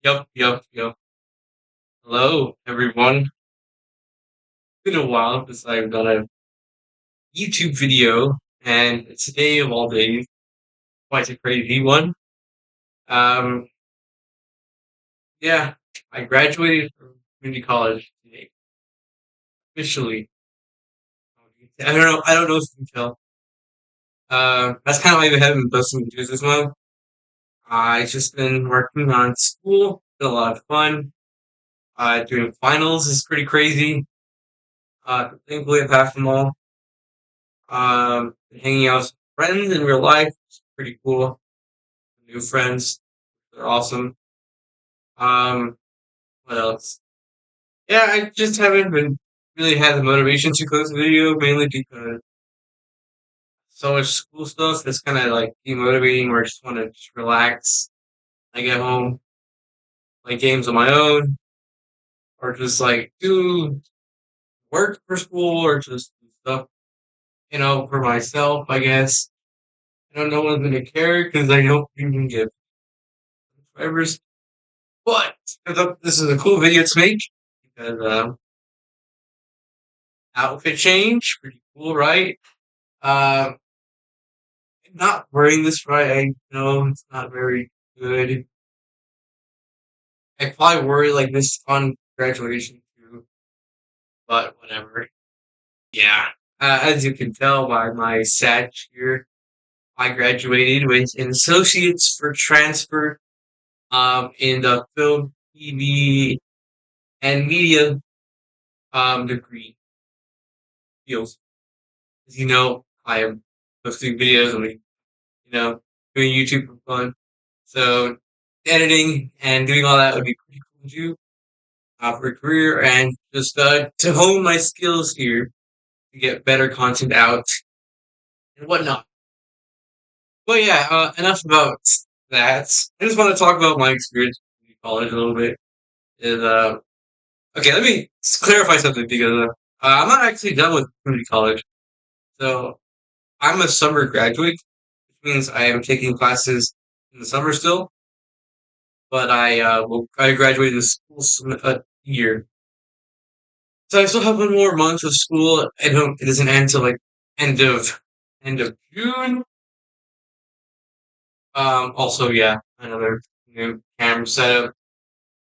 Yep. Hello, everyone. It's been a while since I've done a YouTube video, and today of all days, quite a crazy one. Um, yeah, I graduated from community college today, officially. I don't know if you can tell. That's kind of why I haven't been posting videos this month. I just been working on school, been a lot of fun. Doing finals is pretty crazy. Thankfully I passed them all. Hanging out with friends in real life, is pretty cool. New friends, they're awesome. Um, what else? Yeah, I just haven't been really had the motivation to post a video, mainly because so much school stuff that's kind of like demotivating, or I just want to just relax. I get home, play games on my own, or just like do work for school, or just do stuff, for myself. I guess I don't know one's gonna care because I don't even get subscribers. But I thought this is a cool video to make because outfit change, pretty cool, right? Um, not wearing this right, I know it's not very good. I probably worry like this on graduation too, but whatever. Yeah. As you can tell by my sad here, I graduated with an associates for transfer in the film, TV, and media degree fields. As you know, I am posting videos on doing YouTube for fun. So editing and doing all that would be pretty cool to do for a career and just to hone my skills here to get better content out and whatnot. But yeah, enough about that. I just want to talk about my experience in college a little bit. Is okay? Let me clarify something because I'm not actually done with community college. So I'm a summer graduate, which means I am taking classes in the summer still. But I graduate this year. So I still have one more month of school. I don't. It doesn't end till like end of end of June. Also, yeah, another new camera setup.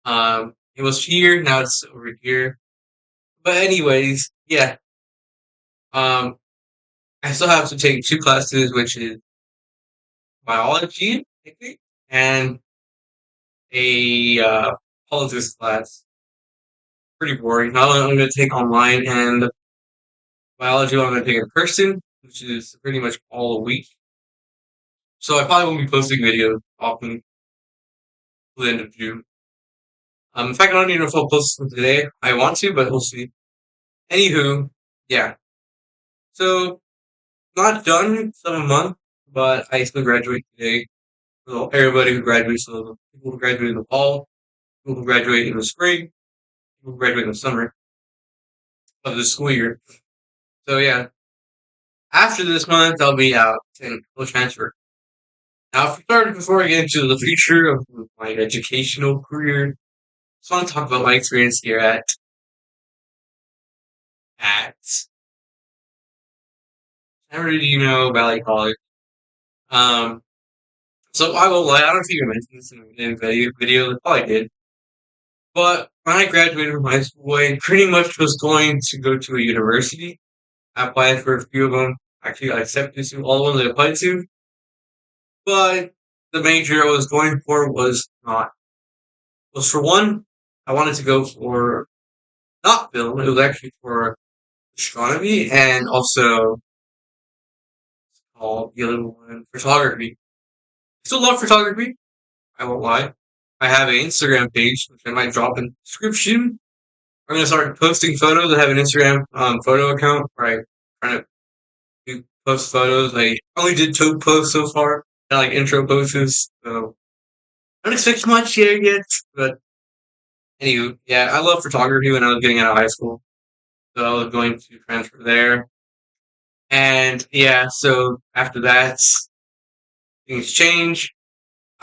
It was here. Now it's over here. But anyways, yeah. Um, I still have to take two classes, which is biology, I think, and a politics class. Pretty boring. Now I'm going to take online, and biology I'm going to take in person, which is pretty much all a week. So I probably won't be posting videos often till the end of June. In fact, I don't even know if I'll post them today. I want to, but we'll see. Anywho, yeah. So not done some a month, but I still graduate today. So everybody who graduates, so the people who graduate in the fall, people who graduate in the spring, people who graduate in the summer of the school year. So yeah, after this month, I'll be out and will transfer. Now, before I get into the future of my educational career, just want to talk about my experience here at San Valley College. Um, so I will lie. I don't know if you mentioned this in the video. I probably did. But when I graduated from high school, I pretty much was going to go to a university. I applied for a few of them. Actually, I accepted to all of them that I applied to. But the major I was going for was not. Was for one, I wanted to go for not film. It was actually for astronomy and also called the other one photography. I still love photography. I won't lie. I have an Instagram page, which I might drop in the description. I'm gonna start posting photos. I have an Instagram photo account where I try to post photos. I only did two posts so far, not like intro posts. So I don't expect much here yet. But anywho, yeah, I love photography when I was getting out of high school. So I was going to transfer there. And yeah, so after that, things change.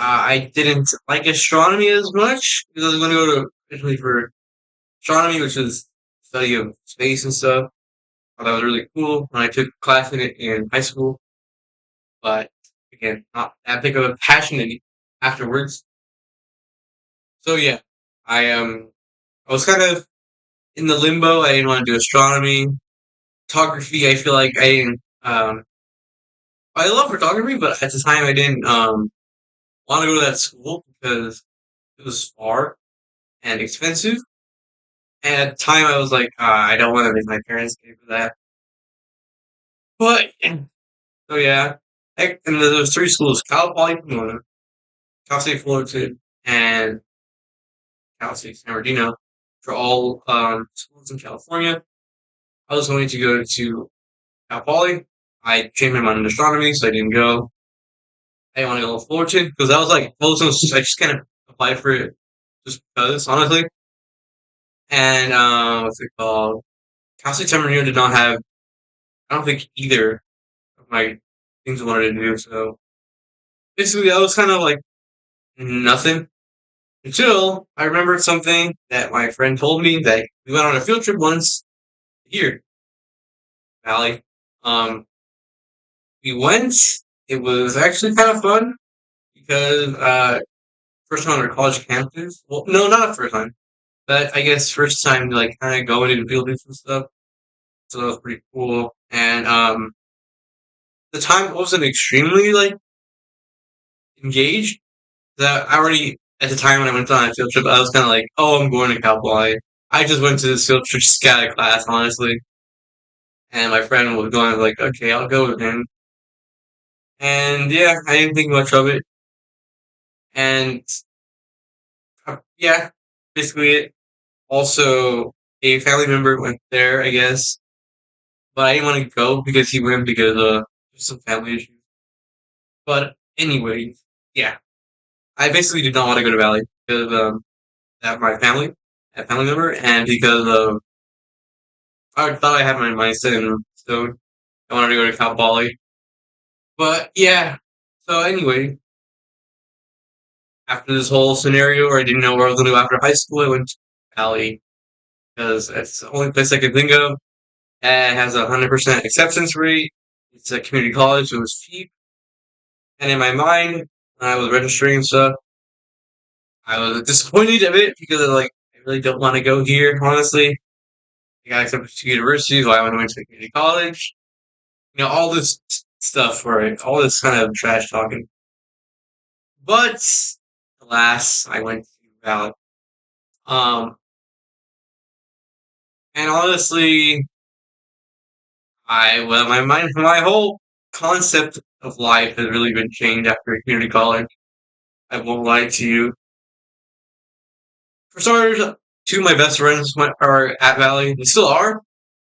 I didn't like astronomy as much because I was going to go to Italy for astronomy, which is study of space and stuff. I thought that was really cool when I took a class in it in high school, but again, not that big of a passion in afterwards. So yeah, I was kind of in the limbo. I didn't want to do astronomy, photography. I feel like I didn't. I love photography, but at the time I didn't want to go to that school because it was far and expensive. And at the time I was like, I don't want to make my parents pay for that. But so yeah, and there was three schools: Cal Poly Pomona, Cal State Fullerton, and Cal State San Bernardino. For all schools in California, I was going to go to Cal Poly. I changed my mind in astronomy, so I didn't go. I didn't want to go to Fullerton because I was like, well, so I just kind of applied for it just because, honestly. And what's it called? Cal State San Bernardino did not have. I don't think either of my things I wanted to do. So basically, I was kind of like nothing until I remembered something that my friend told me that we went on a field trip once here, Valley. Um, we went. It was actually kind of fun because first time on our college campus. Well, no, not first time, but I guess first time like kind of going into field trips and stuff. So that was pretty cool. And the time wasn't extremely like engaged. That I already at the time when I went on a field trip, I was kind of like, oh, I'm going to Cowboy. I just went to this field trip just got out of class, honestly. And my friend was going like, okay, I'll go with him. And yeah, I didn't think much of it. And yeah, basically it. Also, a family member went there, I guess, but I didn't want to go because he went because some family issues. But anyway, yeah, I basically did not want to go to Valley because of my family, a family member, and because of I thought I had my mindset and so I wanted to go to Cal Poly. But yeah, so anyway, after this whole scenario where I didn't know where I was going to go after high school, I went to Valley because it's the only place I could think of. And it has a 100% acceptance rate. It's a community college, so it was cheap. And in my mind, when I was registering and stuff, I was disappointed of it because like I really don't want to go here, honestly. I got accepted to university, so I went to community college. You know, all this stuff for it, all this kind of trash talking. But alas, I went to Valley. Um, and honestly, my whole concept of life has really been changed after community college. I won't lie to you. For starters, two of my best friends are at Valley. They still are.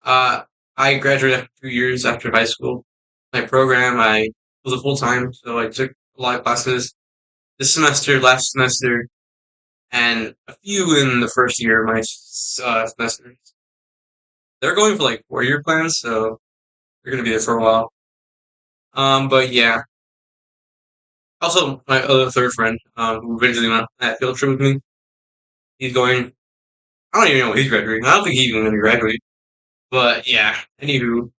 Uh, I graduated after 2 years after high school. My program, I was a full time, so I took a lot of classes this semester, last semester, and a few in the first year of my semesters. They're going for like 4 year plans, so they're gonna be there for a while. But yeah. Also, my other third friend, who eventually went on that field trip with me, he's going. I don't even know when he's graduating. I don't think he's even gonna graduate. But yeah, anywho.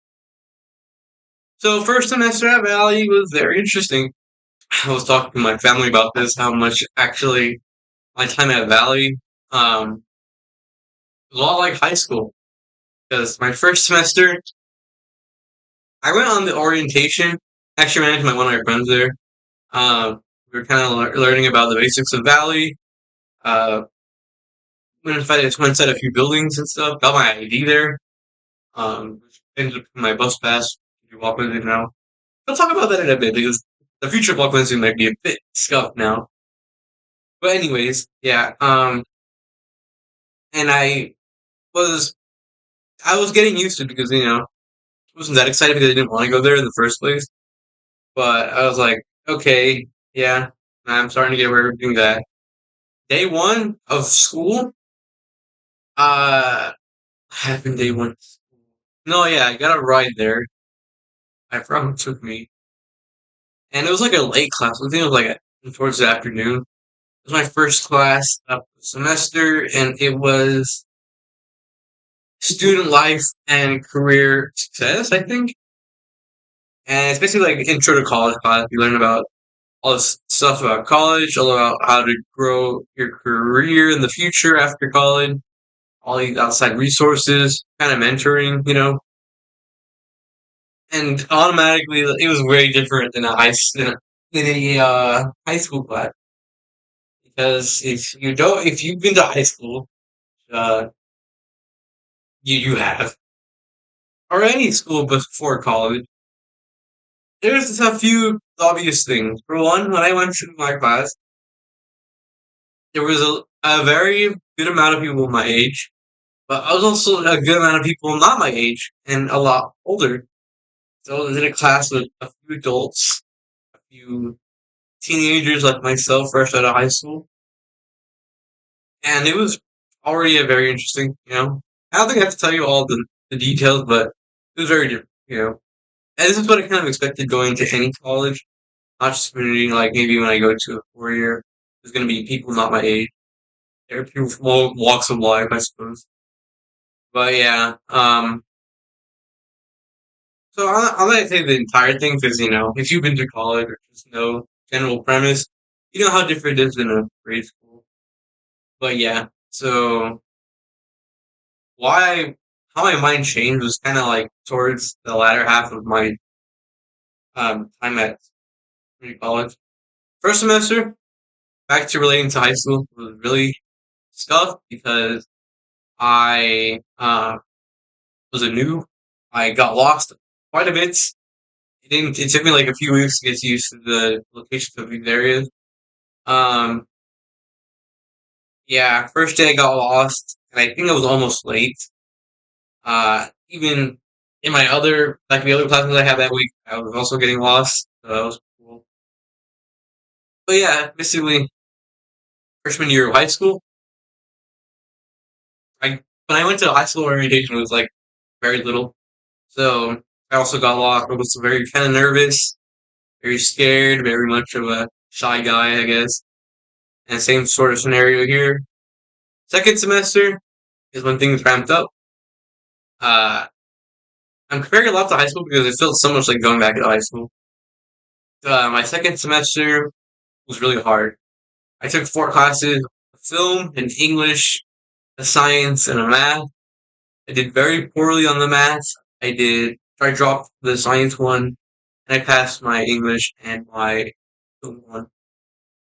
So first semester at Valley was very interesting. I was talking to my family about this, how much actually my time at Valley was a lot like high school. Because my first semester, I went on the orientation. Actually ran into one of my friends there. We were kind of learning about the basics of Valley. Uh, went inside a few buildings and stuff. Got my ID there. Ended up with my bus pass. You walk with it now. I'll talk about that in a bit because the future block Wednesday might be a bit scuffed now. But anyways, yeah. And was I was getting used to it because I wasn't that excited because I didn't want to go there in the first place. But I was like, okay, yeah, I'm starting to get where we're doing that. Day one of school, happened day one. No, yeah, I got a ride there. My friend took me, and it was like a late class. I think it was like and towards the afternoon. It was my first class of the semester, and it was student life and career success, I think. And it's basically like intro to college class. You learn about all this stuff about college, all about how to grow your career in the future after college, all these outside resources, kind of mentoring, and automatically it was way different than a high school class because if you've been to high school, uh, you have or any school before college, there's a few obvious things. For one, when I went to my class, there was a very good amount of people my age, but I was also a good amount of people not my age and a lot older. So I was in a class with a few adults, a few teenagers like myself, fresh out of high school, and it was already a very interesting. I don't think I have to tell you all the details, but it was very different. And this is what I kind of expected going to any college, not just community. Like maybe when I go to a 4 year, there's going to be people not my age. There are people from all walks of life, I suppose. But yeah, so I'm not gonna say the entire thing because if you've been to college or just know general premise, you know how different it is in a grade school. But yeah, so why how my mind changed was kind of like towards the latter half of my time at community college. First semester, back to relating to high school, was really tough because I was a noob. I got lost quite a bit. It took me like a few weeks to get used to the locations of these areas. Um, yeah, first day I got lost, and I think I was almost late. Even in the other classes I had that week, I was also getting lost. So that was cool. But yeah, basically, freshman year of high school, when I went to high school orientation, it was like very little. So I also got lost. I was very kind of nervous, very scared, very much of a shy guy, I guess. And same sort of scenario here. Second semester is when things ramped up. Uh, I'm comparing a lot to high school because it feels so much like going back to high school. My second semester was really hard. I took 4 classes: a film, an English, a science, and a math. I did very poorly on the math. I dropped the science one, and I passed my English and my film one.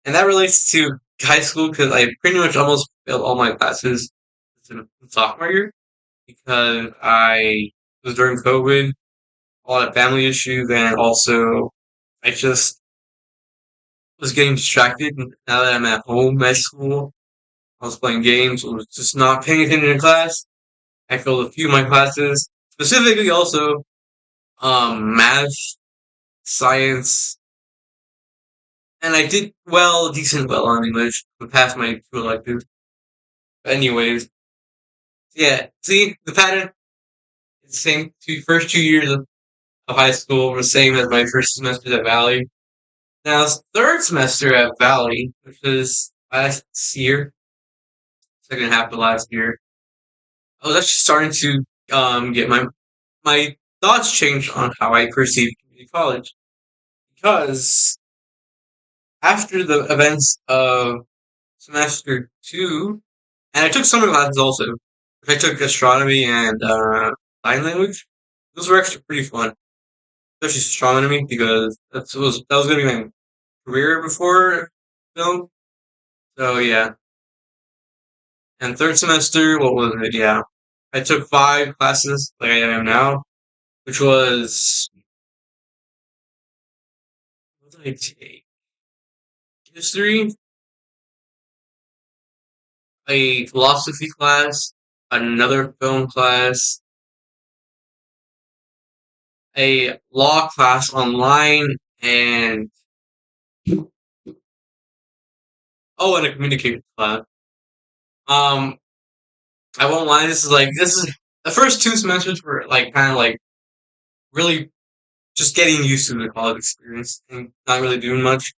And that relates to high school because I pretty much almost failed all my classes in sophomore year because I was during COVID, a lot of family issues, and also I just was getting distracted. Now that I'm at home at school, I was playing games, I was just not paying attention in class. I failed a few of my classes, specifically also math, science, and I did decent well on English, but passed my 2 electives. Anyways, yeah, see the pattern. It's the same. First 2 years of high school were the same as my first semester at Valley. Now, third semester at Valley, which was last year, second half of last year, I was actually starting to get my thoughts changed on how I perceive community college because after the events of semester two, and I took summer classes also. I took astronomy and sign language. Those were actually pretty fun, especially astronomy because that was going to be my career before film. So yeah, and third semester, what was it? Yeah, I took 5 classes like I am now, which was what did I take? History, a philosophy class, another film class, a law class online, and and a communication class. Um, I won't lie. This is the first 2 semesters were like kind of like really just getting used to the college experience and not really doing much.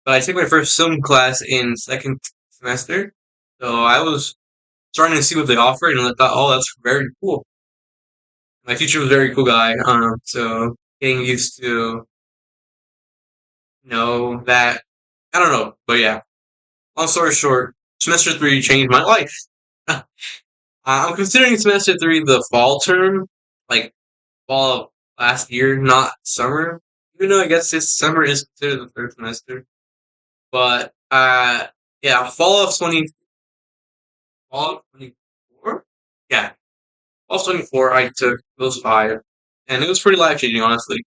But I took my first film class in second semester, so I was starting to see what they offered, and I thought, oh, that's very cool. My teacher was a very cool guy, so getting used to know that, I don't know, but yeah. Long story short, semester three changed my life. I'm considering semester three the fall term, like fall of last year, not summer. Even though I guess this summer is considered the third semester. But yeah, fall of 24? Yeah, fall of 24 I took those five. And it was pretty life changing, honestly.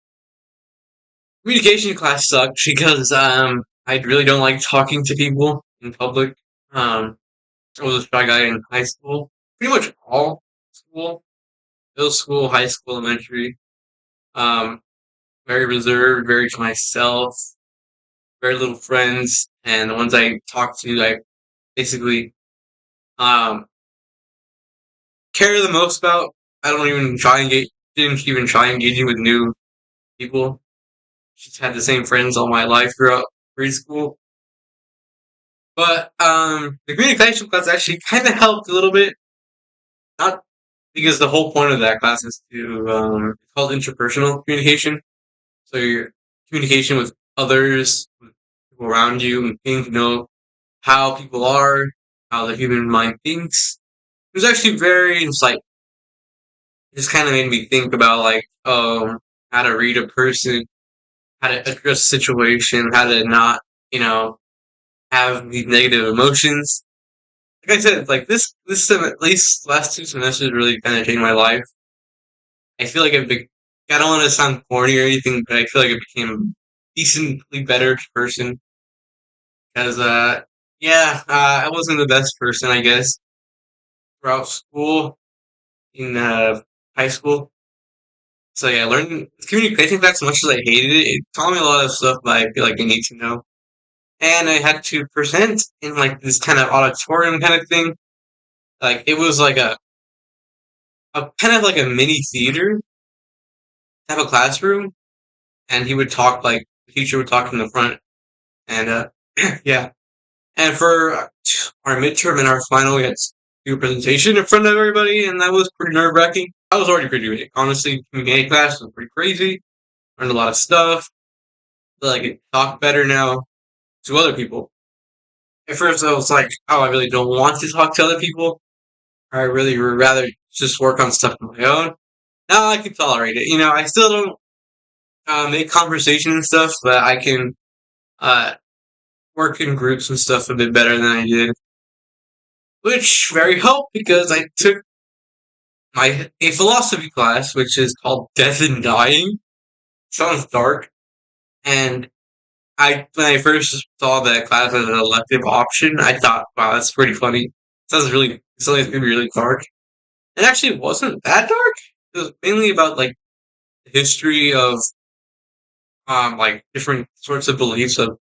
Communication class sucked because I really don't like talking to people in public. Um I was a shy guy in high school. Pretty much all school. Middle school, high school, elementary. Um very reserved, very to myself, very little friends, and the ones I talk to I basically um care the most about. I don't even try and get didn't even try engaging with new people. Just had the same friends all my life throughout preschool. But the communication class actually kinda helped a little bit. Not because the whole point of that class is to it's called interpersonal communication. So your communication with others, with people around you, and getting to know how people are, how the human mind thinks. It was actually very insightful. It just kind of made me think about like, how to read a person, how to address a situation, how to not, you know, have these negative emotions. Like I said, like at least last two semesters really kind of changed my life. I feel like I don't want to sound corny or anything, but I feel like I became a decently better person because, yeah, I wasn't the best person, I guess, throughout school in high school. So yeah, learning communication facts as much as I hated it, it taught me a lot of stuff that I feel like I need to know. And I had to present in like this kind of auditorium kind of thing. Like it was like a kind of like a mini theater type of classroom, and he would talk like the teacher would talk from the front, and yeah. And for our midterm and our final, we had to do a presentation in front of everybody, and that was pretty nerve wracking. I was already pretty good. Honestly, communicating class was pretty crazy. Learned a lot of stuff. Feel like I can talk better now to other people. At first, I was like, oh, I really don't want to talk to other people. I really would rather just work on stuff on my own. Now I can tolerate it. I still don't make conversation and stuff, but I can uh, work in groups and stuff a bit better than I did. Which very helped because I took a philosophy class, which is called Death and Dying. Sounds dark. And when I first saw that class as an elective option, I thought, wow, that's pretty funny. Sounds gonna be really dark. It actually wasn't that dark. It was mainly about like the history of like different sorts of beliefs of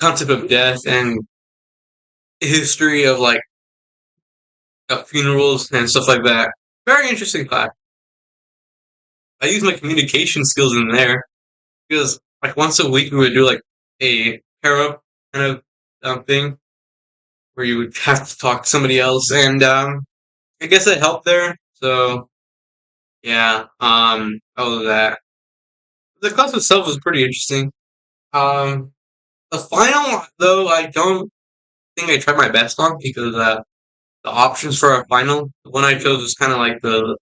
concept of death and history of like funerals and stuff like that. Very interesting class. I used my communication skills in there because like once a week we would do like a pair up kind of thing where you would have to talk to somebody else, and I guess it helped there. So yeah, other than that, the class itself was pretty interesting. Um, the final though, I don't think I tried my best on because the options for our final, the one I chose was kind of like the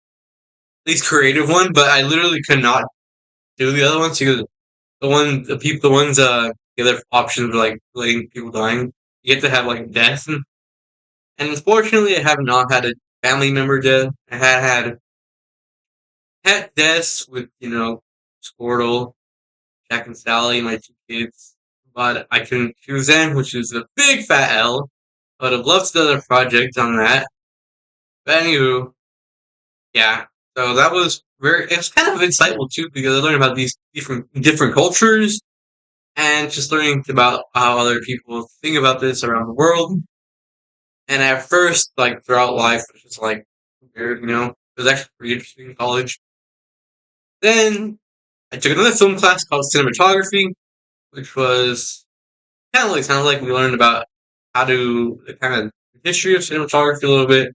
least creative one, but I literally could not do the other ones because the other options were like letting people dying. You have to have like death, and unfortunately, I have not had a family member death. I had deaths with Squirtle, Jack and Sally, my two kids, but I couldn't choose them, which is a big fat L. I would have loved the other project on that. But anywho, yeah. So that was it was kind of insightful too because I learned about these different cultures and just learning about how other people think about this around the world. And at first, like throughout life, it was just like weird, it was actually pretty interesting in college. Then I took another film class called cinematography, which was Kind of like we learned about how to the kind of history of cinematography a little bit,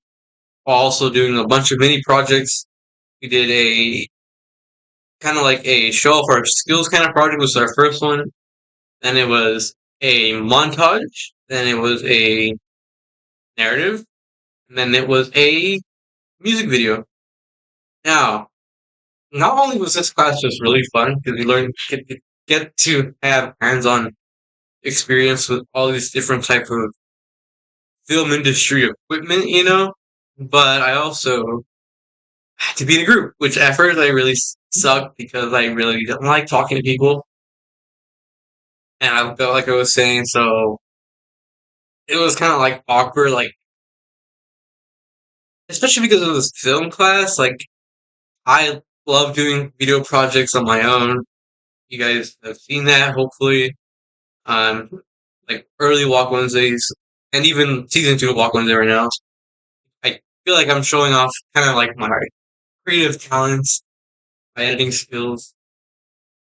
while also doing a bunch of mini projects. We did a kind of like a show off our skills kind of project was our first one. Then it was a montage. Then it was a narrative. And then it was a music video. Now, not only was this class just really fun because we learned get to have hands-on experience with all these different type of film industry equipment, but I also had to be in a group, which at first I really sucked because I really don't like talking to people, and I felt like I was saying so. It was kind of like awkward, like especially because of this film class. Like I love doing video projects on my own. You guys have seen that, hopefully. Um, like early Walk Wednesdays, and even season 2 of Walk Wednesday right now. I feel like I'm showing off kind of like my creative talents, my editing skills.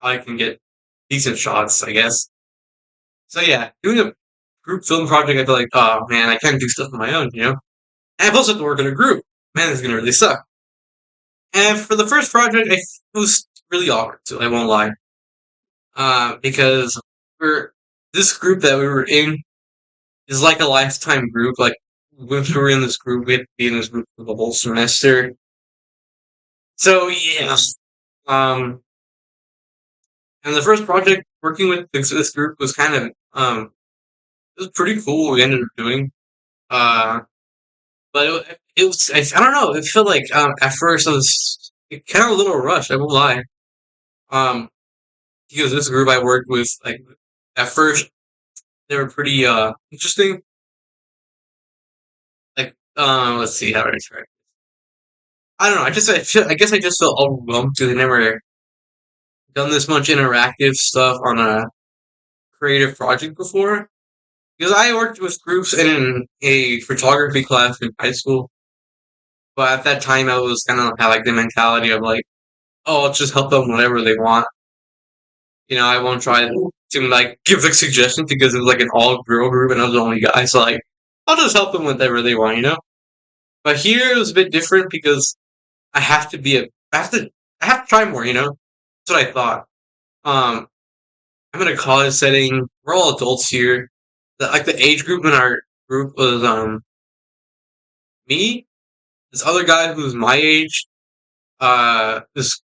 I can get decent shots, I guess. So yeah, doing a group film project, I feel like, oh man, I can't do stuff on my own. And I also have to work in a group. Man, this is gonna really suck. And for the first project, it was really awkward, so I won't lie. Because we're this group that we were in is like a lifetime group. Like when we were in this group, we had to be in this group for the whole semester. So yeah, um, and the first project working with this group was kind of it was pretty cool. What we ended up doing, uh, but it was I don't know. It felt like at first I was kind of a little rushed. I won't lie. Um, because this group I worked with, like at first they were pretty interesting. Like let's see how to describe. I don't know. I guess I just felt overwhelmed because I never done this much interactive stuff on a creative project before. Because I worked with groups in a photography class in high school, but at that time I was kind of had like the mentality of like, oh, I'll just help them whatever they want. I won't try to like give like suggestions because it was like an all girl group and I was the only guy, so like I'll just help them with whatever they want. But here it was a bit different because I have to be a I have to try more. That's what I thought. Um, I'm in a college setting. We're all adults here. Like the age group in our group was me, this other guy who's my age, this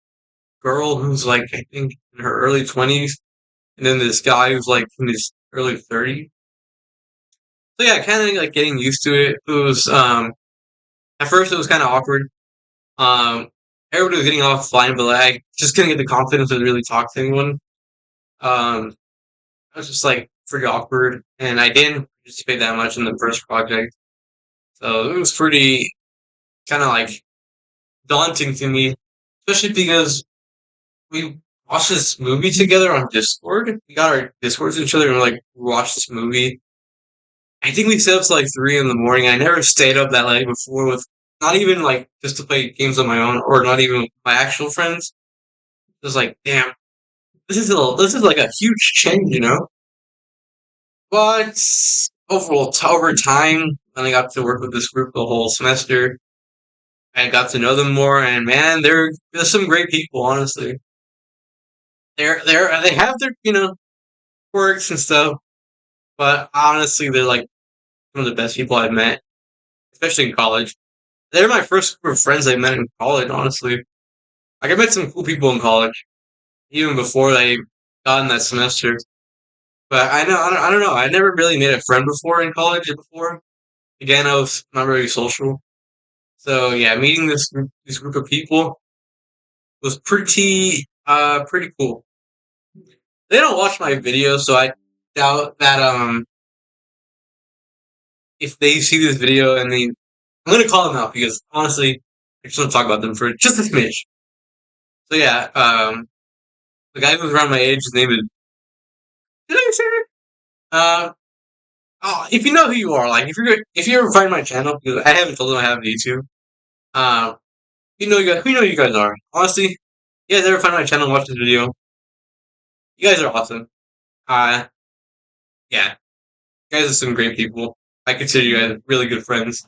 girl who's like I think in her early 20s, and then this guy who's like in his early 30s. So yeah, kind of like getting used to it. It was at first it was kind of awkward. Um, Everybody was getting off fine, but like, I just couldn't get the confidence to really talk to anyone. Um, I was just like pretty awkward, and I didn't participate that much in the first project, so it was pretty kind of like daunting to me, especially because we watched this movie together on Discord. We got our Discords to each other and we're like, we watched this movie. I think we stayed up to like 3 in the morning. I never stayed up that late before with not even like just to play games on my own or not even with my actual friends. It was like, damn, this is like a huge change. But overall, over time, when I got to work with this group the whole semester, I got to know them more, and man, they're some great people. Honestly, they have their quirks and stuff, but honestly, they're like some of the best people I've met, especially in college. They're my first group of friends I met in college. Honestly, like I met some cool people in college, even before I got in that semester. But I don't know. I never really made a friend before in college. Before again, I was not very social. So yeah, meeting this group of people was pretty cool. They don't watch my videos, so I doubt that if they see this video and I'm gonna call them out because honestly I just want to talk about them for just a smidge. So yeah, the guy who's around my age, his name is did I say it? Oh, if you know who you are, like if you ever find my channel, because I haven't told them I have a YouTube, um, you guys are. Honestly, you guys ever find my channel and watch this video, you guys are awesome. Uh, Yeah, you guys are some great people. I consider you guys really good friends.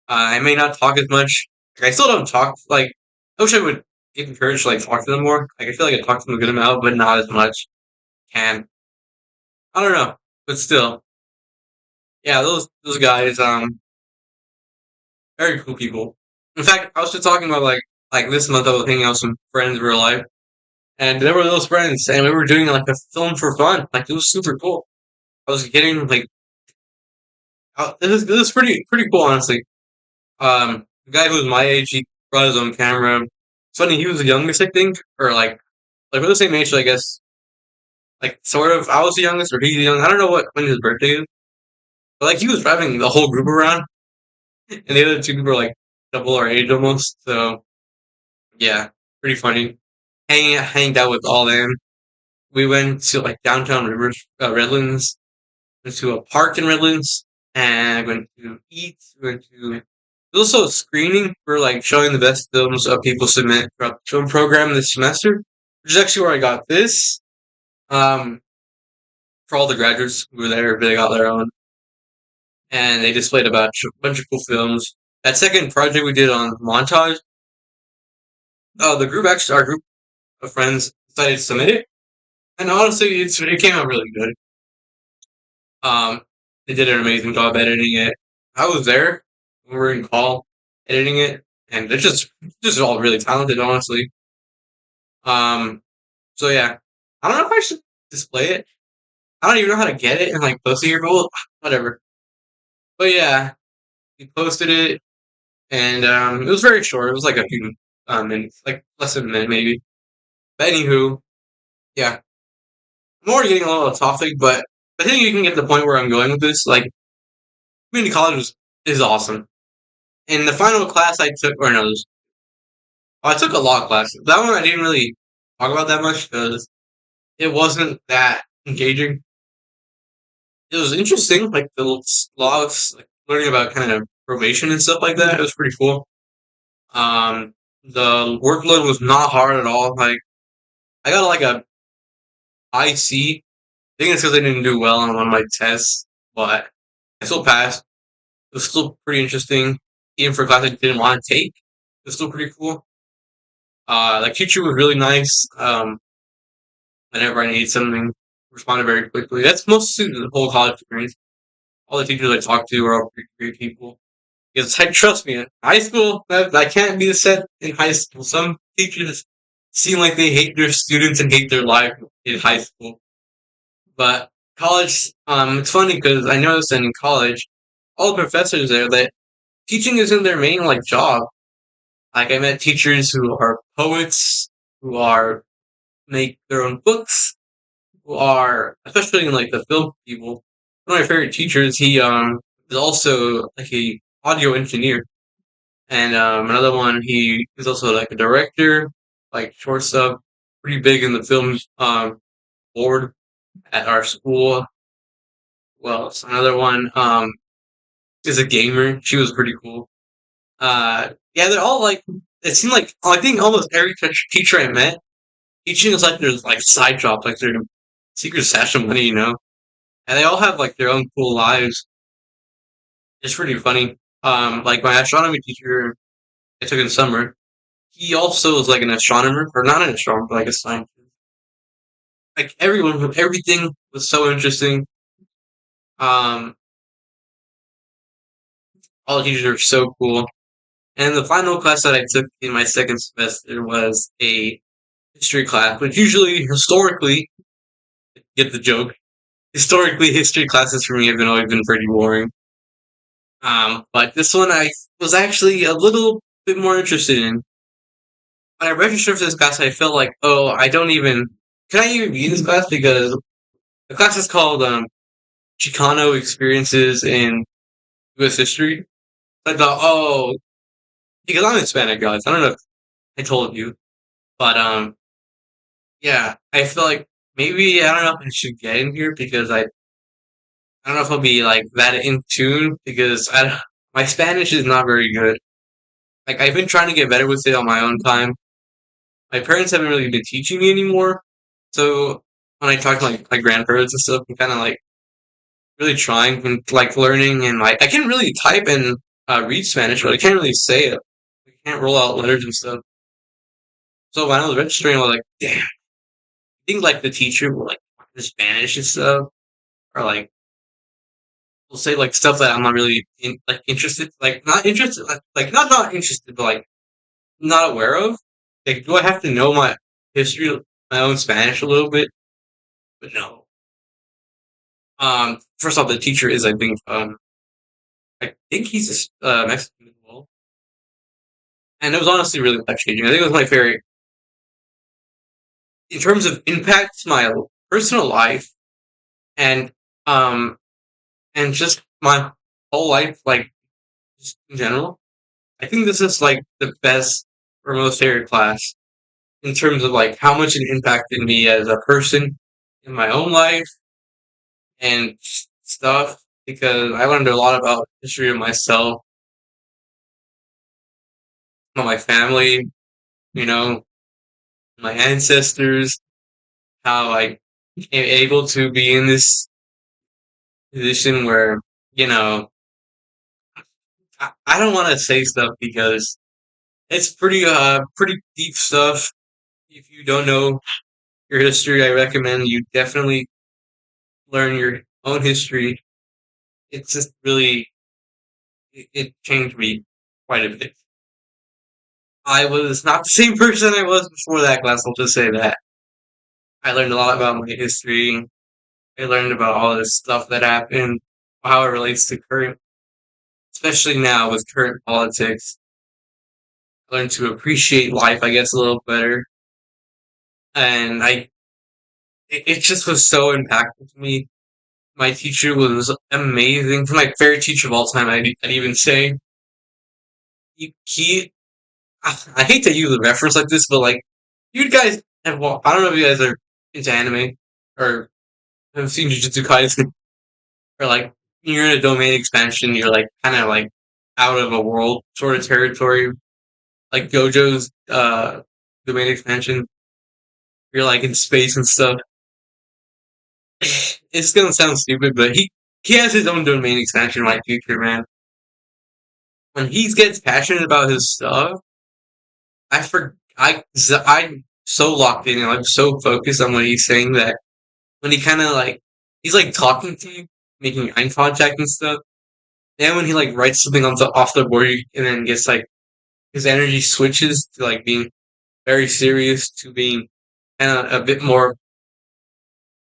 I may not talk as much. Like, I still don't talk. Like, I wish I would get encouraged to like talk to them more. Like, I feel like I talk to them a good amount, but not as much. Can I don't know, but still, yeah, those guys, very cool people. In fact, I was just talking about like this month I was hanging out with some friends in real life, and they were those friends, and we were doing like a film for fun. Like it was super cool. I was getting like this is pretty cool, honestly. The guy who was my age, he brought his own camera. It's funny, he was the youngest, I think, or like we're the same age, so I guess like sort of. I was the youngest, or he's the young. I don't know what when his birthday is, but like he was driving the whole group around, and the other two people were like double our age almost. So yeah, pretty funny. Hanged out with all them. We went to like downtown Rivers, Redlands. Went to a park in Redlands, and went to eat. Went to there's also a screening for like showing the best films people submit throughout the film program this semester, which is actually where I got this. Um, for all the graduates who were there, they got their own, and they displayed bunch of cool films. That second project we did on montage, the group actually, our group of friends decided to submit it, and honestly, it came out really good. Um, they did an amazing job editing it. I was there when we were in call editing it, and they're just all really talented, honestly. Um, so yeah, I don't know if I should display it. I don't even know how to get it and like post it here, but whatever. But yeah, we posted it, and it was very short. It was like a few minutes, like less than a minute maybe. But anywho, yeah, I'm already getting a little off topic, but I think you can get the point where I'm going with this. Like, community college is awesome. And the final class I took, or no, I took a law class. That one I didn't really talk about that much because it wasn't that engaging. It was interesting, like the laws, like learning about kind of probation and stuff like that. It was pretty cool. Um, the workload was not hard at all. Like I got like a IC. I think it's because I didn't do well on one of my tests, but I still passed. It was still pretty interesting, even for a class I didn't want to take. It was still pretty cool. Like teacher was really nice. Whenever I needed something, responded very quickly. That's mostly the whole college experience. All the teachers I talked to are all pretty great people. Because trust me, in high school, that can't be the set in high school. Some teachers seem like they hate their students and hate their life in high school. But college, it's funny because I noticed that in college, all the professors there that teaching isn't their main like job. Like I met teachers who are poets, who are make their own books, who are especially in like the film people. One of my favorite teachers, he is also like a audio engineer, and another one he is also like a director, like short stuff, pretty big in the film board at our school. Well, so another one is a gamer. She was pretty cool. Yeah, they're all like it seemed like I think almost every teacher I met teaching is like their like side job, like their secret stash of money, you know. And they all have like their own cool lives. It's pretty funny. Like my astronomy teacher I took in summer, he also was like an astronomer, or not an astronomer, but like a scientist. Like everyone, everything was so interesting. Um, all the teachers are so cool. And the final class that I took in my second semester was a history class, which usually, historically, get the joke. Historically, history classes for me have been always been pretty boring. But this one I was actually a little bit more interested in. When I registered for this class, I felt like, oh, I don't even can I even be in this class because the class is called Chicano Experiences in U.S. History. I thought, oh, because I'm Hispanic, guys. I don't know if I told you, but yeah, I feel like maybe I don't know if I should get in here because I don't know if I'll be like that in tune because my Spanish is not very good. Like I've been trying to get better with it on my own time. My parents haven't really been teaching me anymore, so when I talk to like my grandparents and stuff, I'm kind of like really trying and like learning and like I can really type and read Spanish, but I can't really say it. I can't roll out letters and stuff. So when I was registering, I was like, damn. I think like the teacher will like the Spanish and stuff, or like will say like stuff that I'm not really like interested, like not interested, like not interested, but like not aware of. Like, do I have to know my history, my own Spanish a little bit? But no. First off, the teacher is, I think he's Mexican as well, and it was honestly really life changing. I think it was my favorite in terms of impact to my personal life and um and just my whole life, like just in general. I think this is like the best or most favorite class in terms of like how much it impacted me as a person in my own life and stuff because I learned a lot about history of myself, about my family, you know, my ancestors, how I became able to be in this position where, you know, I don't want to say stuff because it's pretty deep stuff. If you don't know your history, I recommend you definitely learn your own history. It's just really it changed me quite a bit. I was not the same person I was before that class. I'll just say that. I learned a lot about my history. I learned about all this stuff that happened, how it relates to current, especially now with current politics. I learned to appreciate life, I guess, a little better. And it just was so impactful to me. My teacher was amazing. My favorite teacher of all time, I'd even say. He I hate to use a reference like this, but like, you guys have, well, I don't know if you guys are into anime or have seen Jujutsu Kaisen, or like, you're in a domain expansion, you're like, kind of like out of a world sort of territory, like Gojo's, domain expansion, you're like in space and stuff. It's gonna sound stupid, but he has his own domain expansion, my future, man. When he gets passionate about his stuff, I'm so locked in and I'm so focused on what he's saying that when he kind of like he's like talking to you, making eye contact and stuff. Then when he like writes something off the board and then gets like his energy switches to like being very serious to being kind of a bit more,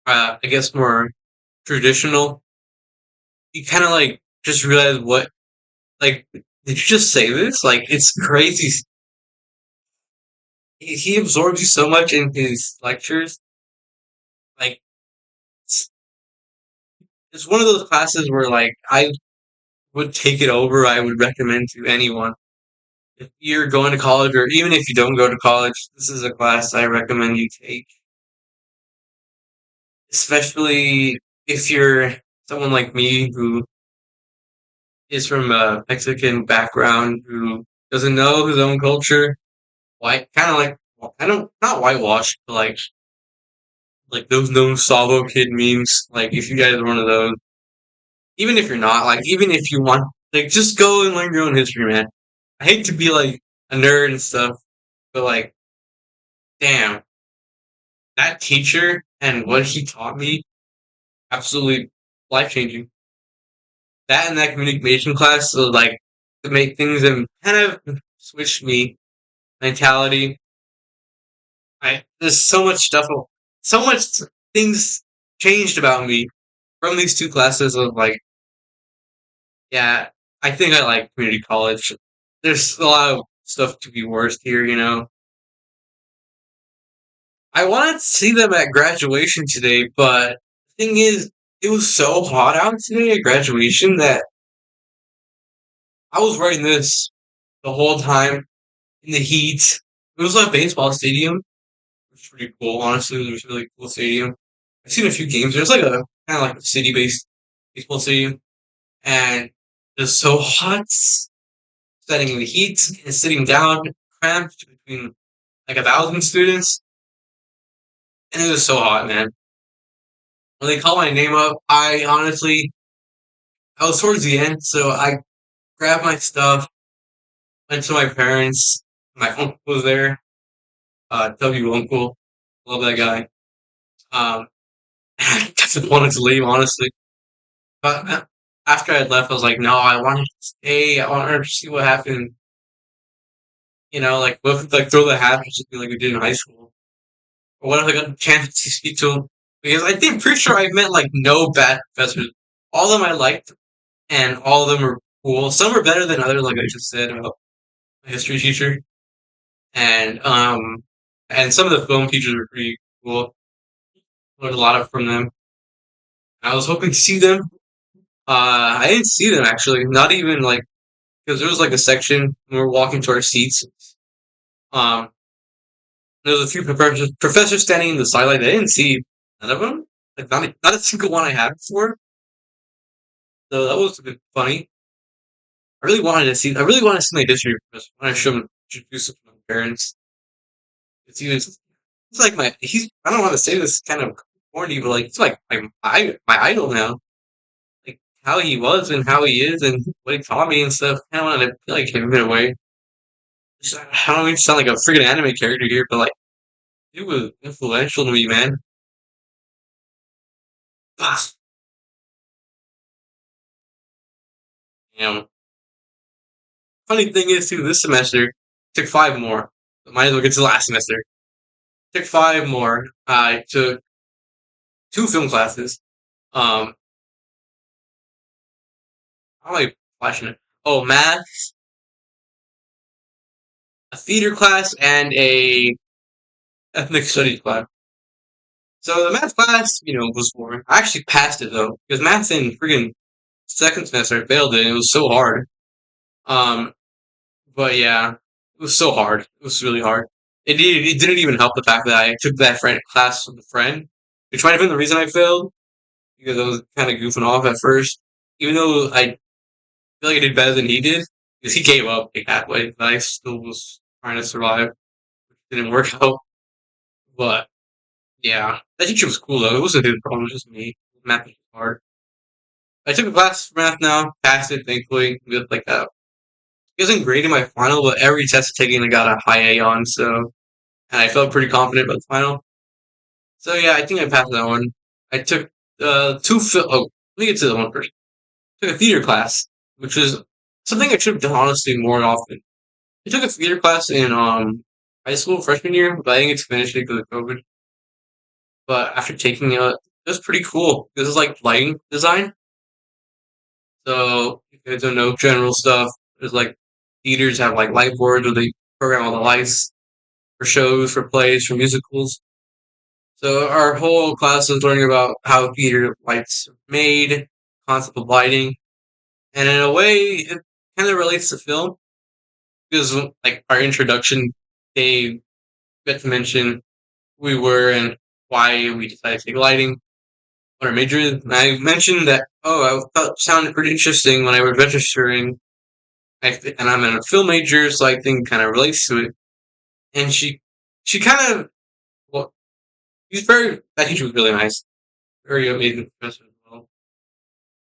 I guess more traditional. You kind of like just realize what like did you just say this? Like it's crazy. He absorbs you so much in his lectures. Like it's, it's one of those classes where like I would take it over. I would recommend to anyone. If you're going to college, or even if you don't go to college, this is a class I recommend you take. Especially if you're someone like me who is from a Mexican background who doesn't know his own culture. White, kind of like, well, I don't, not whitewashed, but like those known Savo kid memes. Like if you guys are one of those, even if you're not, like even if you want, like just go and learn your own history, man. I hate to be like a nerd and stuff, but like, damn, that teacher and what he taught me, absolutely life changing. That and that communication class, so like to make things and kind of switch me mentality. There's so much stuff, so much things changed about me from these two classes of like, yeah, I think I like community college. There's a lot of stuff to be worse here, you know. I wanted to see them at graduation today, but the thing is, it was so hot out today at graduation that I was wearing this the whole time in the heat. It was a baseball stadium. It was pretty cool, honestly. It was a really cool stadium. I've seen a few games. There's like a kind of like a city-based baseball stadium, and it was so hot, standing in the heat and sitting down, cramped between like 1,000 students, and it was so hot, man. When they called my name up, I honestly I was towards the end, so I grabbed my stuff, went to my parents. My uncle was there. W uncle, love that guy. Um, I just wanted to leave, honestly. But after I left, I was like, no, I wanted to stay. I wanted to see what happened. You know, like what if like throw the hat or something like we did in high school? Or what if I got a chance to speak to him? Because I think pretty sure I met like no bad professors. All of them I liked, and all of them were cool. Some were better than others, like I just said about my history teacher, and some of the film teachers were pretty cool. Learned a lot from them. I was hoping to see them. I didn't see them actually. Not even like because there was like a section when we were walking to our seats. Um, there was a few professors standing in the sideline. I didn't see none of them. Like not a single one I had before. So that was a bit funny. I really wanted to see. I really wanted to see my history professor. I want to show him, introduce him to my parents. It's he was. It's like my. He's. I don't want to say this kind of corny, but like it's like my idol now. Like how he was and how he is and what he taught me and stuff. I kind of wanted to feel like him in a way. I don't mean to sound like a freaking anime character here, but like it was influential to me, man. Ah, you know, funny thing is too, this semester took five more. Might as well get to the last semester. Took five more. I took two film classes. Um, how am I flashing it? Oh, math, a theater class, and a ethnic studies class. So the math class, was boring. I actually passed it though, because math in freaking second semester I failed it. It was so hard. Um, but yeah, it was so hard. It was really hard. It didn't even help the fact that I took that friend class with a friend, which might have been the reason I failed because I was kind of goofing off at first. Even though I feel like I did better than he did, because he gave up like halfway, but I still was trying to survive. Didn't work out, but yeah, that teacher was cool though. It wasn't his problem; it was just me. Math was hard. I took a class for math now, passed it thankfully with like a. It wasn't great in my final, but every test taken I got a high A on, so and I felt pretty confident about the final. So yeah, I think I passed that one. I took let me get to the one first. I took a theater class, which is something I should have done honestly more often. I took a theater class in high school freshman year, but I didn't get to finish it because of COVID. But after taking it, it was pretty cool. This is like lighting design. So if you guys don't know general stuff, there's like theaters have like light boards where they program all the lights for shows, for plays, for musicals. So our whole class is learning about how theater lights are made, concept of lighting, and in a way, it kind of relates to film because like our introduction, they got to mention who we were and why we decided to take lighting. What our major is. And I mentioned that I thought it sounded pretty interesting when I was registering. And I'm in a film major, so I think kind of relates to it. And she kind of well, she's very that teacher was really nice, very amazing professor as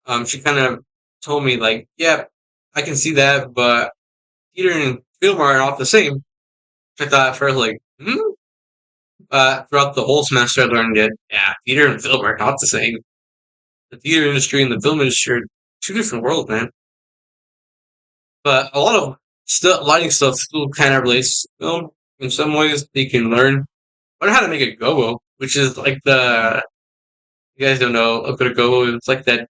well. She kind of told me like, yeah, I can see that, but theater and film are not the same. I thought at first like, hmm. Throughout the whole semester, I learned that yeah, theater and film are not the same. The theater industry and the film industry are two different worlds, man. But a lot of lighting stuff still kind of relates to film. In some ways, they can learn how to make a gobo, which is like you guys don't know a good gobo. It's like that.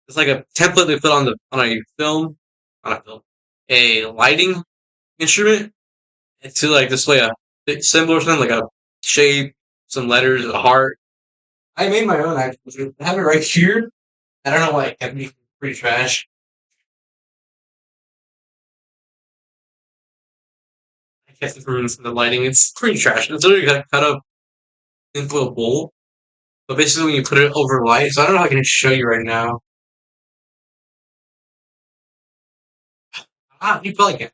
It's like a template they put on a film, on a film, a lighting instrument to like display a symbol or something like a shape, some letters, a heart. I made my own actually. I have it right here. I don't know why it kept me pretty trash. I kept it from the lighting. It's pretty trash. It's literally got cut up into a bowl. But basically, when you put it over light, so I don't know how I can show you right now. You probably can.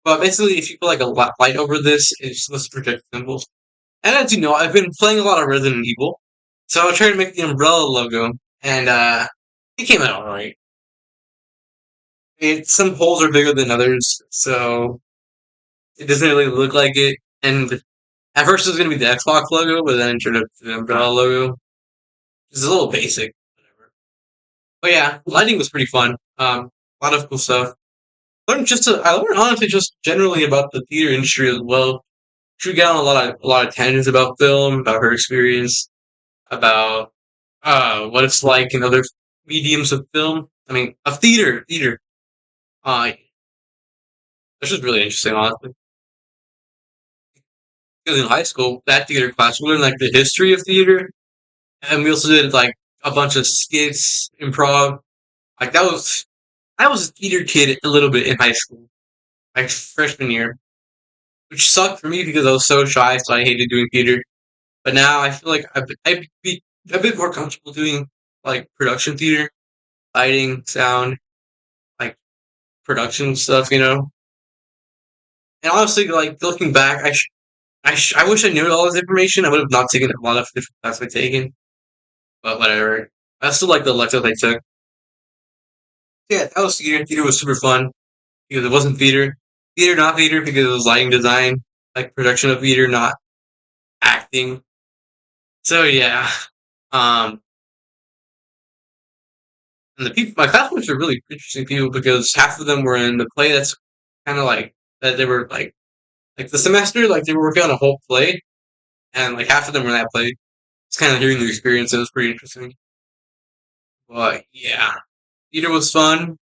But basically, if you put like a light over this, it's supposed to project symbols. And as you know, I've been playing a lot of Resident Evil, so I tried to make the umbrella logo, and it came out alright. Some holes are bigger than others, so it doesn't really look like it. And at first it was gonna be the Xbox logo, but then it turned up to the Umbrella logo. It's a little basic, whatever. But yeah, lighting was pretty fun. A lot of cool stuff. I learned honestly just generally about the theater industry as well. She got on a lot of tangents about film, about her experience, about what it's like in other mediums of film. I mean, of theater. Uh, it's just really interesting, honestly. Because in high school, that theater class, we learned like the history of theater, and we also did like a bunch of skits, improv. Like I was a theater kid a little bit in high school, like freshman year, which sucked for me because I was so shy, so I hated doing theater. But now I feel like I've been more comfortable doing like production theater, lighting, sound, like production stuff, you know. And honestly, like looking back, I wish I knew all this information. I would have not taken a lot of different classes I've taken, but whatever. I still like the electives I took. Yeah, that was theater. Theater was super fun because it wasn't theater. Theater, not theater, because it was lighting design, like production of theater, not acting. So yeah, um, and the people, my classmates were really interesting people because half of them were in the play that's kind of like that they were like the semester, like they were working on a whole play, and like half of them were in that play. It's kind of hearing their experience. It was pretty interesting. But yeah, theater was fun.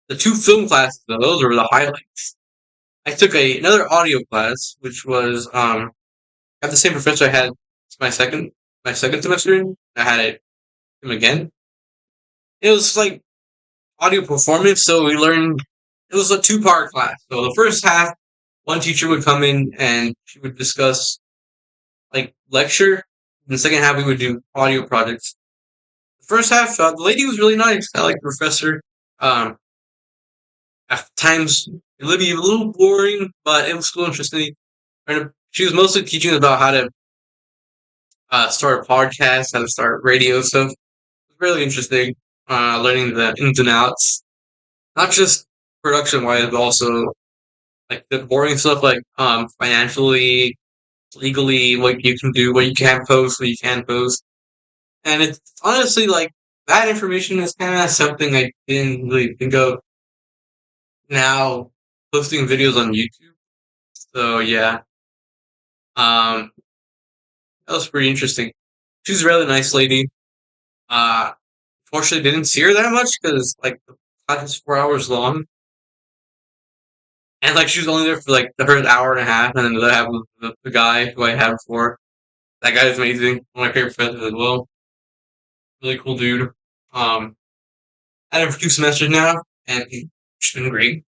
The two film classes, though, those were the highlights. I took another audio class, which was I had the same professor I had my second semester in. I had him again. It was like audio performance, so we learned it was a two-part class. So the first half, one teacher would come in and she would discuss like lecture. In the second half, we would do audio projects. The first half, the lady was really nice. I like the professor. Um, at times it would be a little boring, but it was still interesting. And she was mostly teaching about how to start a podcast, how to start radio stuff. It was really interesting. Learning the ins and outs, not just production wise, but also like the boring stuff, like financially, legally, what you can do, what you can't post, what you can post. And it's honestly like that information is kind of something I didn't really think of now posting videos on YouTube. So yeah, um, that was pretty interesting. She was a really nice lady. Uh, Fortunately, didn't see her that much because like the class is 4 hours long, and like she was only there for like the first hour and a half, and then the other half was the guy who I had before. That guy is amazing. One of my favorite professors as well. Really cool dude. I had him for 2 semesters now, and he's been great.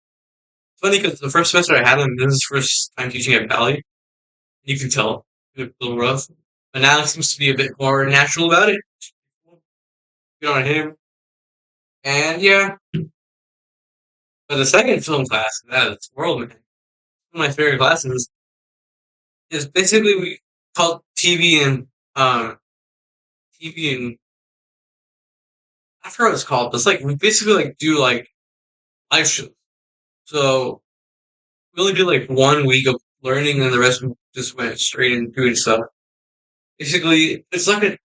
It's funny because the first semester I had him, this is his first time teaching at Valley. You can tell he was a little rough, but now he seems to be a bit more natural about it. Good on him. And yeah, but the second film class, that is World Man. One of my favorite classes is basically we called um TV and I forgot what it's called, but it's like we basically like do like live shows. So we only did like 1 week of learning and the rest just went straight into doing stuff. Basically it's like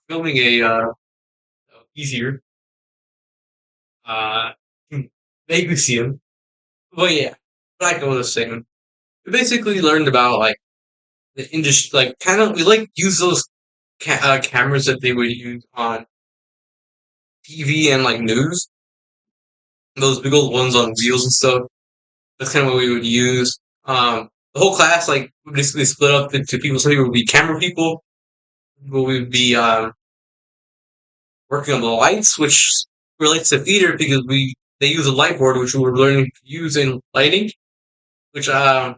filming a easier uh vaguely see him. But yeah, like I was saying. We basically learned about like the industry like kind of we like use those cameras that they would use on TV and like news. Those big old ones on wheels and stuff. That's kind of what we would use. The whole class like we basically split up into people. Some people would be camera people. People would be working on the lights, which relates to theater because we they use a light board which we were learning to use in lighting. Which if I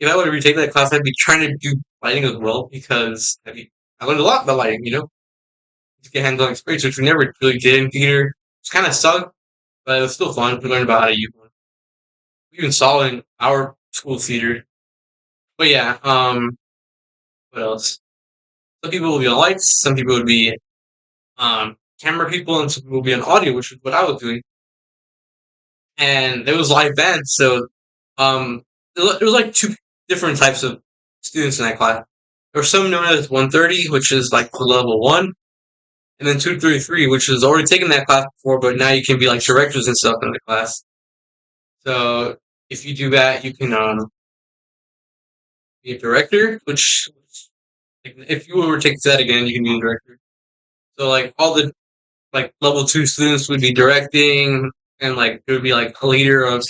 were to retake that class, I'd be trying to do lighting as well because I learned a lot about lighting. You know, to get hands-on experience, which we never really did in theater. It's kind of sucked, but it was still fun to learn about how to use one. We even saw it in our school theater. But yeah, what else? Some people would be on lights, some people would be camera people, and some people would be on audio, which is what I was doing. and there was live bands. So there was like two different types of students in that class. There were some known as 130, which is like the level one, and then 233, which is already taken that class before, but now you can be like directors and stuff in the class. So if you do that, you can be a director, which like, if you were to take that again, you can be a director. So like all the like level two students would be directing, and like there would be like a leader of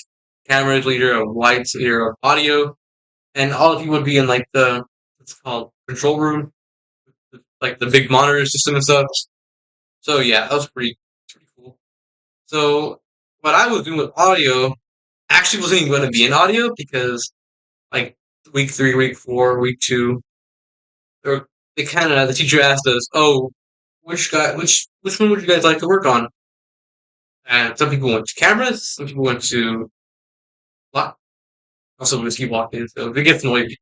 cameras, leader of lights, leader of audio, and all of you would be in like the what's it called control room, like the big monitor system and stuff. So yeah, that was pretty cool. So what I was doing with audio actually wasn't even going to be in audio because like week three, week four, week two, or they kind of the teacher asked us, "Oh, which one would you guys like to work on?" And some people went to cameras, some people went to lock. Also, whiskey walked in, so it gets noisy.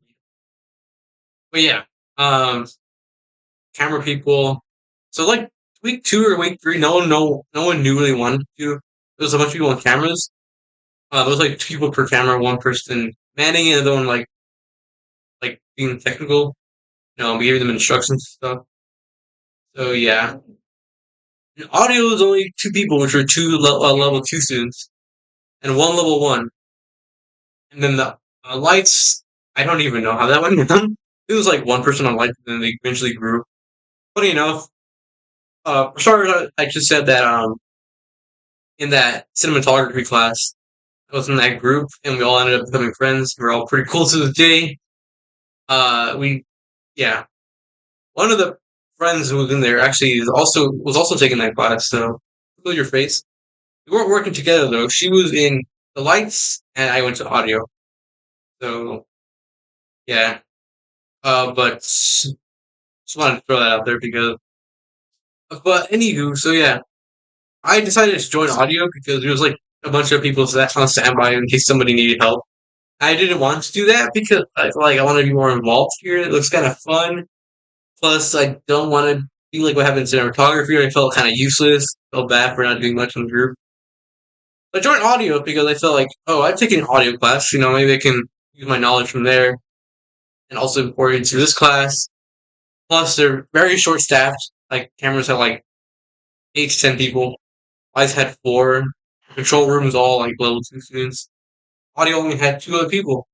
But yeah, um, camera people. So like week two or week three, no one knew really wanted to do. There was a bunch of people on cameras. There was like two people per camera, one person manning and the other one like being technical. We gave them instructions and stuff. So yeah, and audio was only two people, which were two level two students and one level one. And then the lights, I don't even know how that went down. It was like one person on lights, and then they eventually grew. Funny enough, sorry, I just said that in that cinematography class, I was in that group, and we all ended up becoming friends. We're all pretty cool to this day. We, yeah, one of the friends who was in there actually was also taking that class. So, feel your face. We weren't working together though. She was in the lights, and I went to audio. So yeah, but just wanted to throw that out there because. But anywho, so yeah, I decided to join audio because there was like a bunch of people on standby in case somebody needed help. I didn't want to do that because I want to be more involved here. It looks kind of fun. Plus, I don't want to be like what happened in cinematography. I felt kind of useless. Felt bad for not doing much in the group. But I joined audio because I felt like, oh, I've taken an audio class. Maybe I can use my knowledge from there and also import it into this class. Plus, they're very short staffed. Like cameras have like 8 to 10 people. Lights had four. Control room was all like level two students. Audio only had two other people.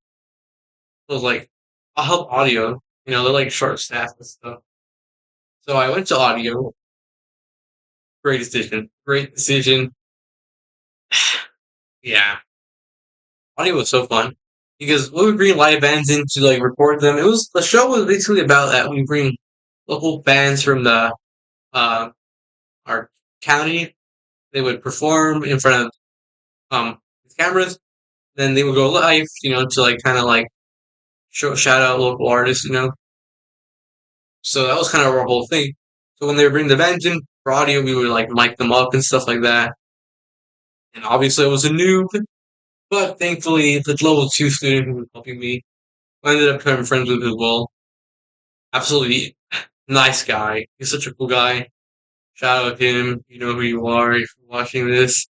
So I was like, I'll help audio. They're like short staffed and stuff. So I went to audio. Great decision. Great decision. Yeah. Audio was so fun. Because we would bring live bands in to like record them. The show was basically about that. We bring local bands from the uh our county. They would perform in front of cameras. Then they would go live, to like kind of like shout out local artists. So that was kind of our whole thing. So when they would bring the bands in for audio, we would like mic them up and stuff like that. And obviously I was a noob, but thankfully the level two student who was helping me, I ended up becoming friends with as well. Absolutely nice guy. He's such a cool guy. Shout out to him. You know who you are if you're watching this.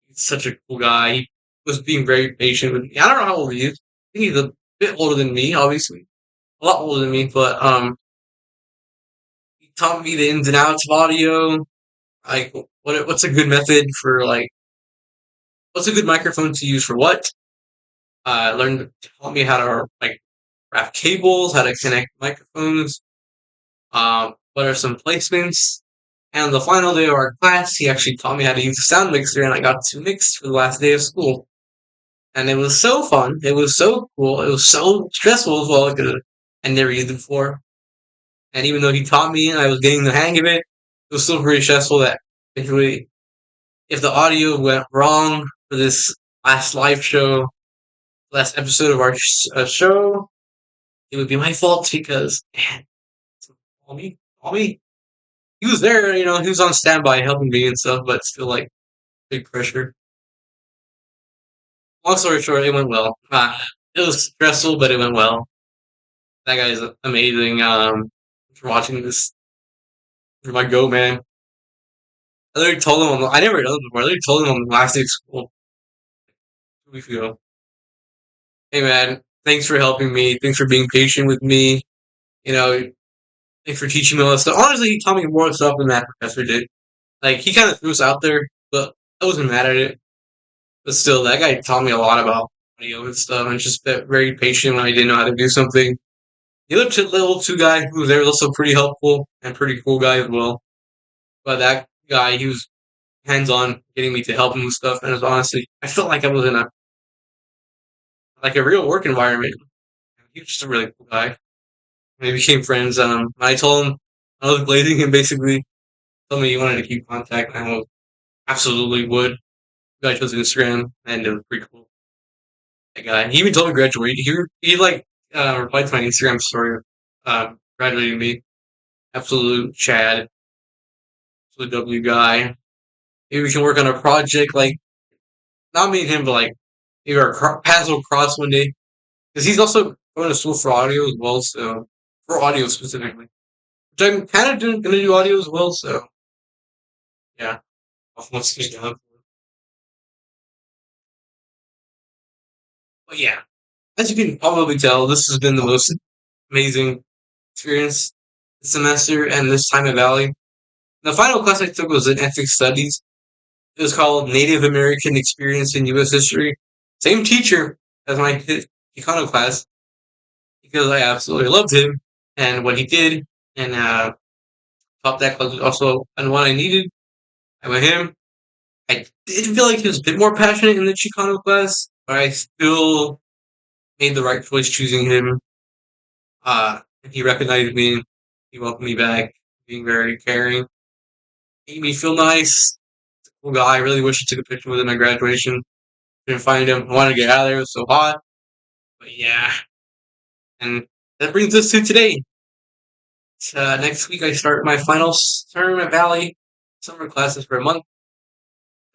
He's such a cool guy. He was being very patient with me. I don't know how old he is. I think he's a bit older than me, obviously. A lot older than me, but he taught me the ins and outs of audio. Like what's a good method for like what's a good microphone to use for what? Learned taught me how to like wrap cables, how to connect microphones. What are some placements? And on the final day of our class, he actually taught me how to use a sound mixer, and I got to mix for the last day of school. And it was so fun. It was so cool. It was so stressful as well because I never used it before. And even though he taught me and I was getting the hang of it, it was still pretty stressful that eventually, if the audio went wrong for this last live show, last episode of our show, it would be my fault because, man, call me. He was there, he was on standby helping me and stuff, but still, like, big pressure. Long story short, it went well. It was stressful, but it went well. That guy's amazing. For watching this, for my goat, man. I literally told him, I never done it before. I literally told him on the last day of school. we feel. Hey man, thanks for helping me. Thanks for being patient with me. You know, thanks for teaching me all this stuff. Honestly, he taught me more stuff than that professor did. Like he kind of threw us out there, but I wasn't mad at it. But still, that guy taught me a lot about audio and stuff, and just been very patient when I didn't know how to do something. The other level two guy who was there was also pretty helpful and pretty cool guy as well. But that guy, he was hands on, getting me to help him with stuff, and it was honestly, I felt like I was in a real work environment. He was just a really cool guy. We became friends. I told him I was blazing him basically. Told me he wanted to keep contact, and I was absolutely would. I chose Instagram, and it was pretty cool. That guy. He even told me graduate. He like replied to my Instagram story, graduating me. Absolute Chad, absolute W guy. Maybe we can work on a project like not me and him, but like maybe our paths will cross one day. Because he's also going to school for audio as well, so for audio specifically, which I'm kind of going to do audio as well. So yeah, once he's done. But yeah, as you can probably tell, this has been the most amazing experience this semester and this time at Valley. The final class I took was in ethics studies. It was called Native American Experience in U.S. History. Same teacher as my Chicano class because I absolutely loved him and what he did, and thought that class was also and what I needed. And with him, I did feel like he was a bit more passionate in the Chicano class, but I still made the right choice choosing him. He recognized me. He welcomed me back, being very caring, made me feel nice. Cool guy. I really wish I took a picture with him at graduation. Couldn't find him. I wanted to get out of there. It was so hot. But yeah. And that brings us to today. Next week, I start my final term at Valley. Summer classes for a month.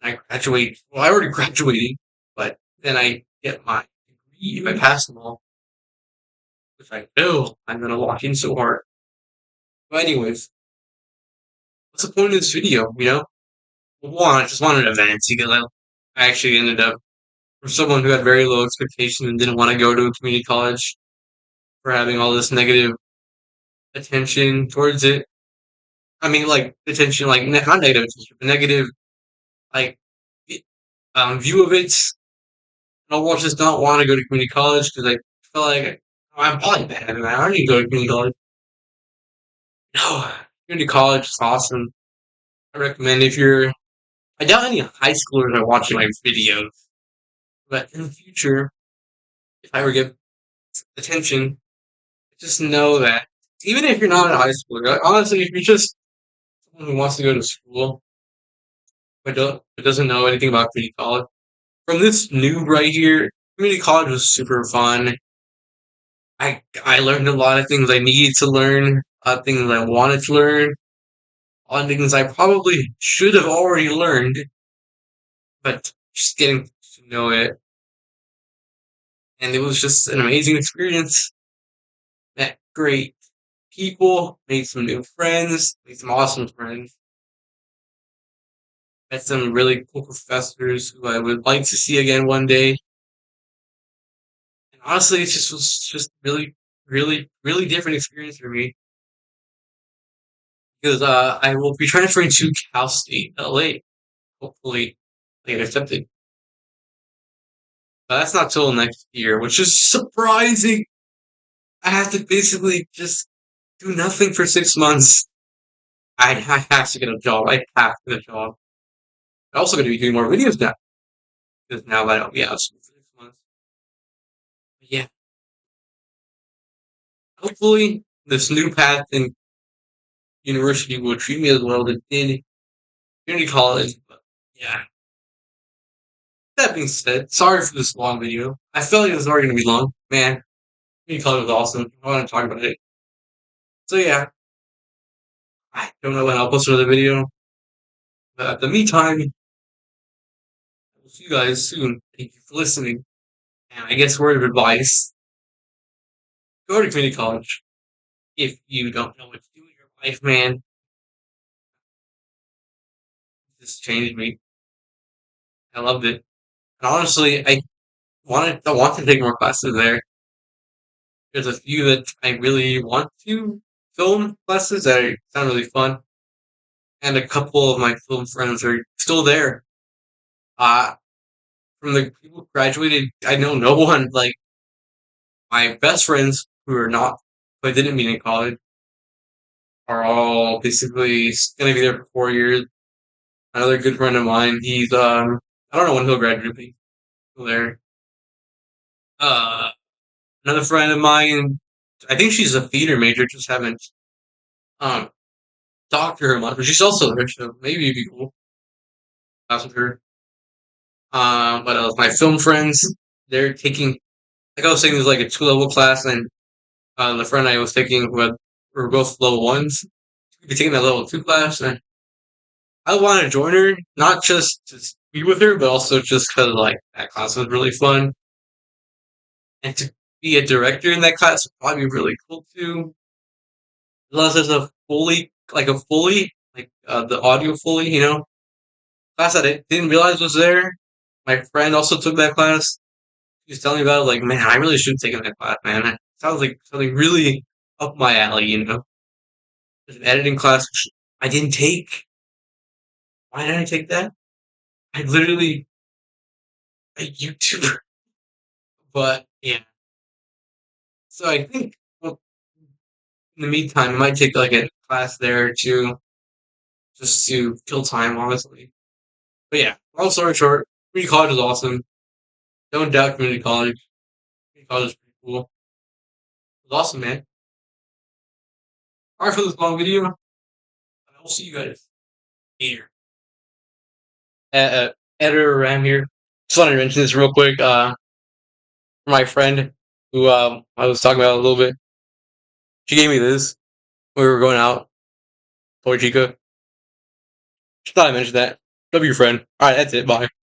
I graduate. Well, I already graduated, but then I get my degree if I pass them all. Which I know I'm going to lock in so hard. But anyways, what's the point of this video, you know? One, I just wanted an event because I actually ended up, for someone who had very low expectations and didn't want to go to a community college for having all this negative attention towards it. I mean, like, attention, like, not negative attention, but negative, like, view of it. I just not want to go to community college because I feel like I'm probably bad and I need to go to community college. No, community college is awesome. I recommend if you're, I doubt any high schoolers are watching my videos, but in the future, if I ever get attention, just know that even if you're not a high schooler, like, honestly, if you're just someone who wants to go to school but doesn't know anything about community college, from this noob right here, community college was super fun. I learned a lot of things I needed to learn, a lot of things I wanted to learn, a lot of things I probably should have already learned, but just getting to know it. And it was just an amazing experience. Met great people, made some new friends, made some awesome friends. Met some really cool professors who I would like to see again one day. And honestly, it just was just really, really, really different experience for me because I will be transferring to Cal State LA. Hopefully, I get accepted. But that's not till next year, which is surprising. I have to basically just do nothing for 6 months. I have to get a job. I have to get a job. I'm also going to be doing more videos now because now that I'll be out for 6 months. But yeah, hopefully this new path in university will treat me as well as it did community college. But yeah, that being said, sorry for this long video. I felt like it was already going to be long. Man, community college was awesome. I want to talk about it. So yeah, I don't know when I'll post another video. But at the meantime, I will see you guys soon. Thank you for listening. And I guess word of advice, go to community college. If you don't know what to do with your life, man, this changed me. I loved it. And honestly, I want to take more classes there. There's a few that I really want to film classes that sound really fun, and a couple of my film friends are still there. Uh, from the people who graduated, I know no one. Like my best friends who are not, who I didn't meet in college, are all basically gonna be there for 4 years. Another good friend of mine, he's I don't know when he'll graduate, but he's still there. Uh, another friend of mine, I think she's a theater major, just haven't um talked to her much, but she's also there, so maybe it'd be cool. That's with her. What else? My film friends, they're taking, like I was saying, there's like a 2 level class, and the friend I was taking, we were both level ones. We'd be taking that level 2 class, and I want to join her, not just to be with her, but also just because like that class was really fun, and to be a director in that class would probably be really cool too. Unless there's a fully, like the audio fully, class that I didn't realize was there. My friend also took that class. He was telling me about it, like, man, I really should have taken that class, man. It sounds like something really up my alley. There's an editing class which I didn't take. Why didn't I take that? I literally a YouTuber, but yeah. So I think, well, in the meantime, I might take like a class there too, just to kill time, honestly. But yeah, long story short, community college is awesome. Don't doubt community college. Community college is pretty cool. It's awesome, man. Alright for this long video, and I will see you guys later. Editor Ram here. Just wanted to mention this real quick. My friend who I was talking about a little bit, she gave me this when we were going out. Toy Chica. Just thought I mentioned that. Love your friend. Alright, that's it. Bye.